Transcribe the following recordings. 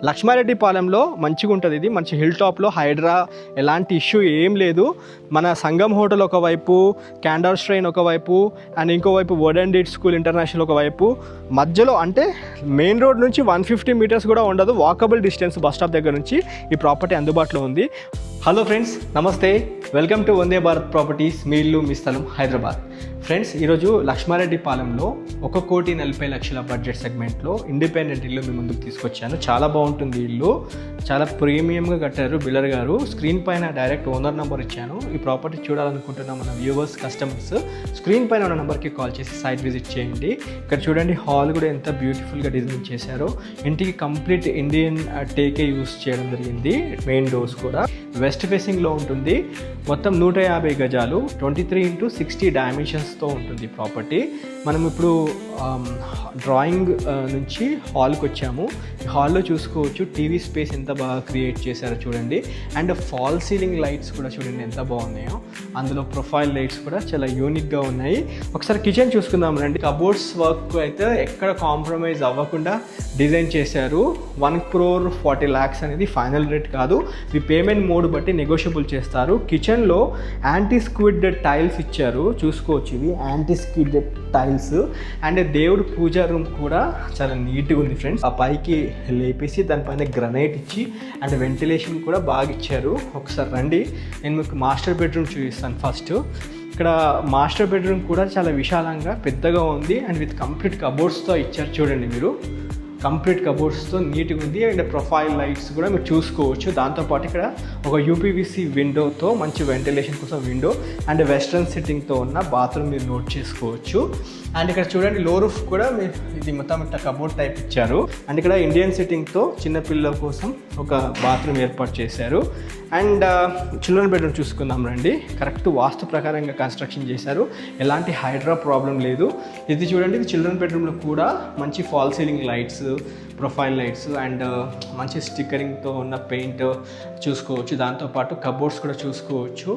లక్ష్మారెడ్డిపాలెంలో మంచిగా ఉంటుంది. ఇది మంచి హిల్ టాప్లో హైడ్రా ఎలాంటి ఇష్యూ ఏం లేదు. మన సంగం హోటల్ ఒకవైపు, క్యాండర్ స్ట్రైన్ ఒకవైపు అండ్ ఇంకోవైపు వర్డన్ డీట్ స్కూల్ ఇంటర్నేషనల్ ఒకవైపు, మధ్యలో అంటే మెయిన్ రోడ్ నుంచి 150 మీటర్స్ కూడా ఉండదు, వాకబుల్ డిస్టెన్స్ బస్ స్టాప్ దగ్గర నుంచి ఈ ప్రాపర్టీ అందుబాటులో ఉంది. హలో ఫ్రెండ్స్, నమస్తే, welcome to Vande Bharat properties, మీ ఇల్లు మీ స్థలం హైదరాబాద్. ఫ్రెండ్స్, ఈరోజు లక్ష్మారెడ్డిపాలెంలో 1,40,40,00,000 బడ్జెట్ సెగ్మెంట్లో ఇండిపెండెంట్ ఇల్లు మీ ముందుకు తీసుకొచ్చాను. చాలా బాగుంటుంది ఇల్లు, చాలా ప్రీమియంగా కట్టారు బిల్డర్ గారు. స్క్రీన్ పైన డైరెక్ట్ ఓనర్ నెంబర్ ఇచ్చాను. ఈ ప్రాపర్టీ చూడాలనుకుంటున్న మన వ్యూవర్స్, కస్టమర్స్ స్క్రీన్ పైన ఉన్న నెంబర్కి కాల్ చేసి సైట్ విజిట్ చేయండి. ఇక్కడ చూడండి, హాల్ కూడా ఎంత బ్యూటిఫుల్గా డిజైన్ చేశారో. ఇంటికి కంప్లీట్ ఇండియన్ టేకే యూస్ చేయడం జరిగింది. మెయిన్ డోర్స్ కూడా వెస్ట్ ఫేసింగ్లో ఉంటుంది. మొత్తం 150 గజాలు, 23x60 డైమెన్షన్స్తో ఉంటుంది ప్రాపర్టీ. మనం ఇప్పుడు డ్రాయింగ్ నుంచి హాల్కి వచ్చాము. హాల్లో చూసుకోవచ్చు టీవీ స్పేస్ ఎంత బాగా క్రియేట్ చేశారో చూడండి. అండ్ ఫాల్ సీలింగ్ లైట్స్ కూడా చూడండి ఎంత బాగున్నాయో. అందులో ప్రొఫైల్ లైట్స్ కూడా చాలా యూనిక్గా ఉన్నాయి. ఒకసారి కిచెన్ చూసుకుందాం రండి. కబోర్డ్స్ వర్క్ అయితే ఎక్కడ కాంప్రమైజ్ అవ్వకుండా డిజైన్ చేశారు. 1,40,00,000 అనేది ఫైనల్ రేట్ కాదు. మీ పేమెంట్ మోడ్ బట్టి నెగోషియబుల్ చేస్తారు. కిచెన్లో యాంటీ స్క్విడ్ టైల్స్ ఇచ్చారు, చూసుకోవచ్చు. ఇవి యాంటీ స్క్విడ్ టైల్స్. అండ్ దేవుడు పూజా రూమ్ కూడా చాలా నీట్గా ఉంది ఫ్రెండ్స్. ఆ పైకి లేపేసి దానిపైన గ్రనైట్ ఇచ్చి అండ్ వెంటిలేషన్ కూడా బాగా ఇచ్చారు. ఒకసారి రండి, నేను మీకు మాస్టర్ బెడ్రూమ్ చూపిస్తాను. ఫస్ట్ ఇక్కడ మాస్టర్ బెడ్రూమ్ కూడా చాలా విశాలంగా పెద్దగా ఉంది అండ్ విత్ కంప్లీట్ కబోర్డ్స్తో ఇచ్చారు. చూడండి మీరు, కంప్లీట్ కబోర్డ్స్తో నీట్గా ఉంది. అండ్ ప్రొఫైల్ లైట్స్ కూడా మీరు చూసుకోవచ్చు. దాంతోపాటు ఇక్కడ ఒక యూపీవీసీ విండోతో మంచి వెంటిలేషన్ కోసం విండో అండ్ వెస్ట్రన్ సిట్టింగ్తో ఉన్న బాత్రూమ్ మీరు నోట్ చేసుకోవచ్చు. అండ్ ఇక్కడ చూడండి, లో రూఫ్ కూడా మీరు ఇది మొత్తం ఇట్లా కబోర్డ్ టైప్ ఇచ్చారు. అండ్ ఇక్కడ ఇండియన్ సిట్టింగ్తో చిన్నపిల్లల కోసం ఒక బాత్రూమ్ ఏర్పాటు చేశారు. అండ్ చిల్డ్రన్ బెడ్రూమ్ చూసుకుందాం రండి. కరెక్ట్ వాస్తు ప్రకారంగా కన్స్ట్రక్షన్ చేశారు, ఎలాంటి హైడ్రా ప్రాబ్లం లేదు. ఇది చూడండి, ఇది చిల్డ్రన్ బెడ్రూమ్లో కూడా మంచి fall ceiling lights, profile lights and మంచి స్టిక్కరింగ్తో ఉన్న పెయింట్ చూసుకోవచ్చు. దాంతోపాటు కబోర్డ్స్ కూడా చూసుకోవచ్చు.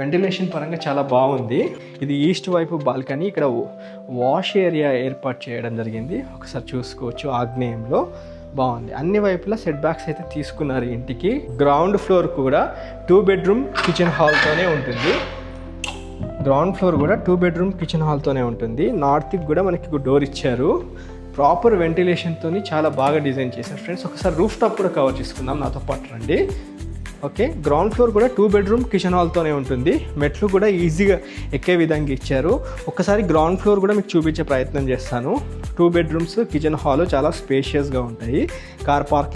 వెంటిలేషన్ పరంగా చాలా బాగుంది. ఇది ఈస్ట్ వైపు బాల్కనీ. ఇక్కడ వాష్ ఏరియా ఏర్పాటు చేయడం జరిగింది. ఒకసారి చూసుకోవచ్చు, ఆగ్నేయంలో బాగుంది. అన్ని వైపులా సెట్ బ్యాక్స్ అయితే తీసుకున్నారు ఇంటికి. గ్రౌండ్ ఫ్లోర్ కూడా 2 బెడ్రూమ్ కిచెన్ హాల్తోనే ఉంటుంది. గ్రౌండ్ ఫ్లోర్ కూడా 2 బెడ్రూమ్ కిచెన్ హాల్తోనే ఉంటుంది. నార్త్కి కూడా మనకి డోర్ ఇచ్చారు. ప్రాపర్ వెంటిలేషన్తో చాలా బాగా డిజైన్ చేశారు ఫ్రెండ్స్. ఒకసారి రూఫ్ టాప్ కూడా కవర్ చేసుకుందాం, నాతో పాటు రండి. ఓకే, గ్రౌండ్ ఫ్లోర్ కూడా 2 బెడ్రూమ్ కిచెన్ హాల్తోనే ఉంటుంది. మెట్లు కూడా ఈజీగా ఎక్కే విధంగా ఇచ్చారు. ఒకసారి గ్రౌండ్ ఫ్లోర్ కూడా మీకు చూపించే ప్రయత్నం చేస్తాను. 2 బెడ్రూమ్స్ కిచెన్ హాల్ చాలా స్పేషియస్గా ఉంటాయి. Car park